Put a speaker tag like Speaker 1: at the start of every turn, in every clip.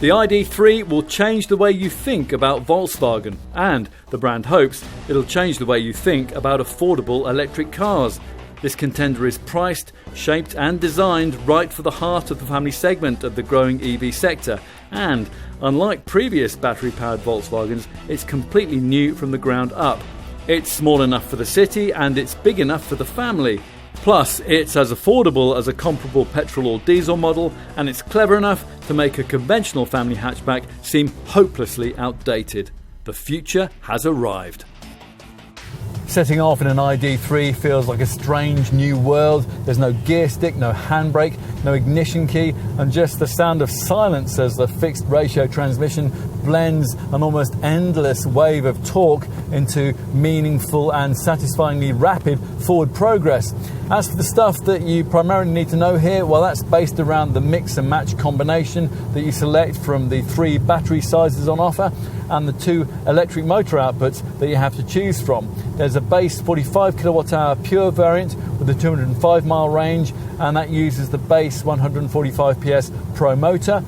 Speaker 1: The ID.3 will change the way you think about Volkswagen, and the brand hopes it'll change the way you think about affordable electric cars. This contender is priced, shaped and designed right for the heart of the family segment of the growing EV sector, and unlike previous battery-powered Volkswagens, it's completely new from the ground up. It's small enough for the city and it's big enough for the family. Plus, it's as affordable as a comparable petrol or diesel model, and it's clever enough to make a conventional family hatchback seem hopelessly outdated. The future has arrived.
Speaker 2: Setting off in an ID.3 feels like a strange new world. There's no gear stick, no handbrake, no ignition key, and just the sound of silence as the fixed ratio transmission blends an almost endless wave of torque into meaningful and satisfyingly rapid forward progress. As for the stuff that you primarily need to know here, well, that's based around the mix and match combination that you select from the 3 battery sizes on offer and the 2 electric motor outputs that you have to choose from. There's a base 45 kilowatt hour pure variant with a 205 mile range, and that uses the base 145 PS Pro motor,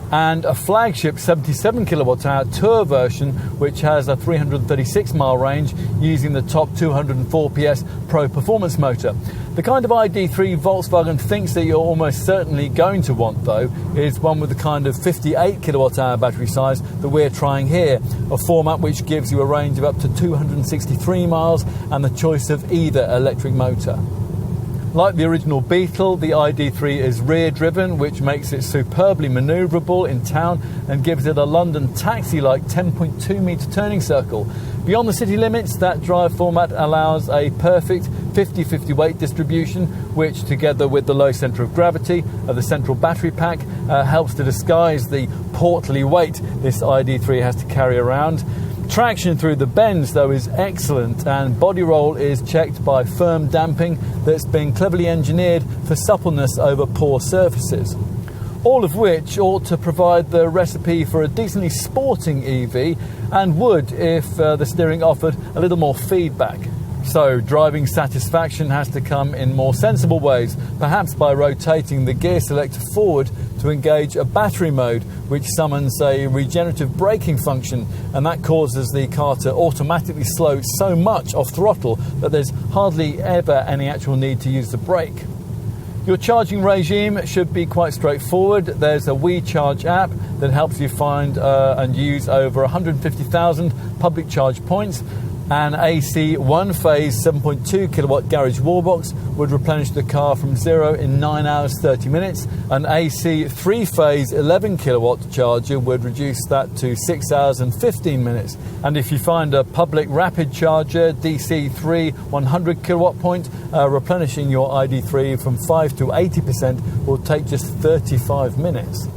Speaker 2: and a flagship 77 kilowatt hour tour version which has a 336 mile range using the top 204 PS Pro performance motor. The kind of ID.3 Volkswagen thinks that you're almost certainly going to want, though, is one with the kind of 58 kilowatt hour battery size that we're trying here, a format which gives you a range of up to 263 miles and the choice of either electric motor. Like the original Beetle, the ID.3 is rear-driven, which makes it superbly manoeuvrable in town and gives it a London taxi-like 10.2 metre turning circle. Beyond the city limits, that drive format allows a perfect 50-50 weight distribution, which, together with the low centre of gravity of the central battery pack, helps to disguise the portly weight this ID.3 has to carry around. Traction through the bends, though, is excellent, and body roll is checked by firm damping that's been cleverly engineered for suppleness over poor surfaces. All of which ought to provide the recipe for a decently sporting EV, and would if the steering offered a little more feedback. So driving satisfaction has to come in more sensible ways, perhaps by rotating the gear selector forward to engage a battery mode, which summons a regenerative braking function, and that causes the car to automatically slow so much off throttle that there's hardly ever any actual need to use the brake. Your charging regime should be quite straightforward. There's a WeCharge app that helps you find and use over 150,000 public charge points. An AC one-phase 7.2 kilowatt garage wallbox would replenish the car from 0 in 9 hours 30 minutes. An AC three-phase 11 kilowatt charger would reduce that to 6 hours and 15 minutes. And if you find a public rapid charger, DC3 100 kilowatt point, replenishing your ID.3 from 5 to 80% will take just 35 minutes.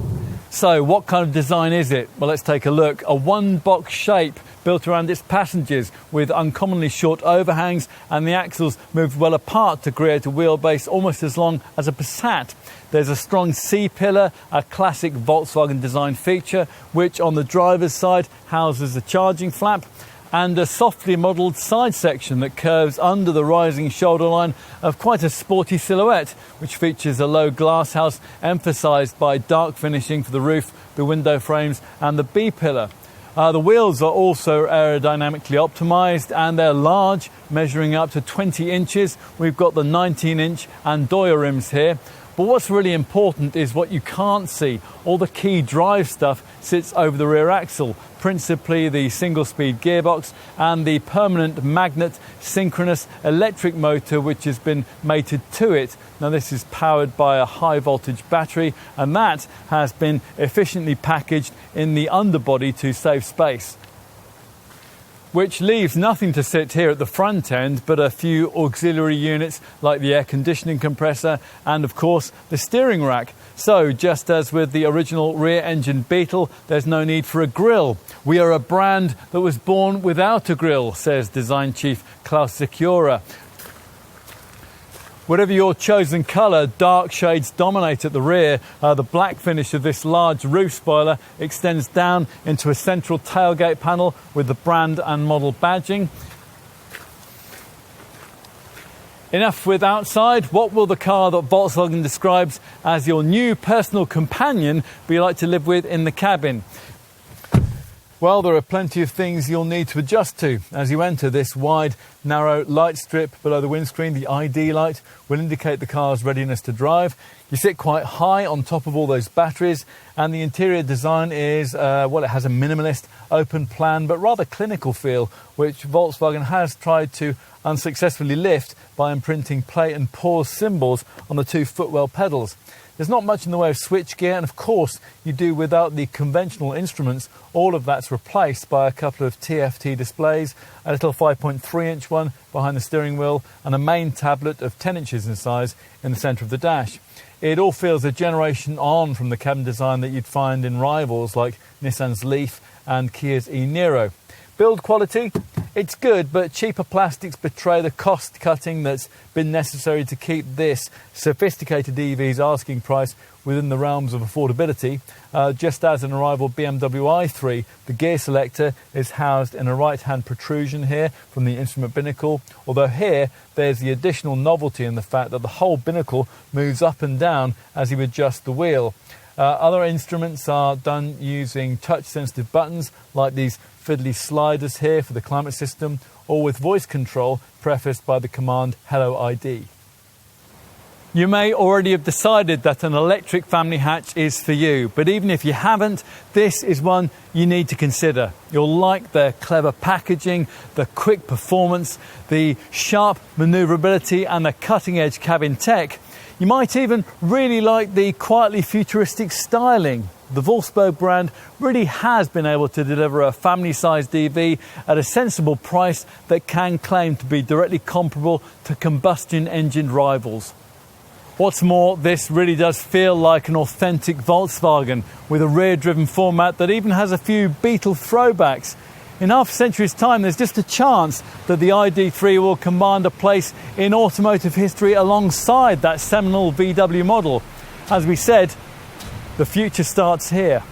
Speaker 2: So what kind of design is it? Well, let's take a look. A one-box shape built around its passengers with uncommonly short overhangs, and the axles moved well apart to create a wheelbase almost as long as a Passat. There's a strong C-pillar, a classic Volkswagen design feature, which on the driver's side houses a charging flap, and a softly modelled side section that curves under the rising shoulder line of quite a sporty silhouette, which features a low glass house emphasised by dark finishing for the roof, the window frames and the B-pillar. The wheels are also aerodynamically optimised, and they're large, measuring up to 20 inches. We've got the 19-inch Andoya rims here. But what's really important is what you can't see. All the key drive stuff sits over the rear axle, principally the single-speed gearbox and the permanent magnet synchronous electric motor which has been mated to it. Now this is powered by a high-voltage battery, and that has been efficiently packaged in the underbody to save space, which leaves nothing to sit here at the front end but a few auxiliary units like the air conditioning compressor and, of course, the steering rack. So, just as with the original rear-engine Beetle, there's no need for a grille. We are a brand that was born without a grille, says design chief Klaus Sikora. Whatever your chosen colour, dark shades dominate at the rear. The black finish of this large roof spoiler extends down into a central tailgate panel with the brand and model badging. Enough with outside. What will the car that Volkswagen describes as your new personal companion be like to live with in the cabin? Well, there are plenty of things you'll need to adjust to as you enter this wide, narrow light strip below the windscreen. The ID light will indicate the car's readiness to drive. You sit quite high on top of all those batteries, and the interior design is, it has a minimalist, open plan, but rather clinical feel, which Volkswagen has tried to unsuccessfully lift by imprinting play and pause symbols on the two footwell pedals. There's not much in the way of switchgear, and of course you do without the conventional instruments. All of that's replaced by a couple of TFT displays, a little 5.3-inch one behind the steering wheel, and a main tablet of 10 inches in size in the centre of the dash. It all feels a generation on from the cabin design that you'd find in rivals like Nissan's Leaf and Kia's e-Niro. Build quality, it's good, but cheaper plastics betray the cost cutting that's been necessary to keep this sophisticated EV's asking price within the realms of affordability. Just as an arrival BMW i3, the gear selector is housed in a right-hand protrusion here from the instrument binnacle, although here there's the additional novelty in the fact that the whole binnacle moves up and down as you adjust the wheel. Other instruments are done using touch-sensitive buttons like these fiddly sliders here for the climate system, or with voice control prefaced by the command Hello ID. You may already have decided that an electric family hatch is for you, but even if you haven't, this is one you need to consider. You'll like the clever packaging, the quick performance, the sharp manoeuvrability and the cutting-edge cabin tech. You might even really like the quietly futuristic styling. The Volkswagen brand really has been able to deliver a family-sized EV at a sensible price that can claim to be directly comparable to combustion-engined rivals. What's more, this really does feel like an authentic Volkswagen with a rear-driven format that even has a few Beetle throwbacks. In half a century's time, there's just a chance that the ID.3 will command a place in automotive history alongside that seminal VW model. As we said, the future starts here.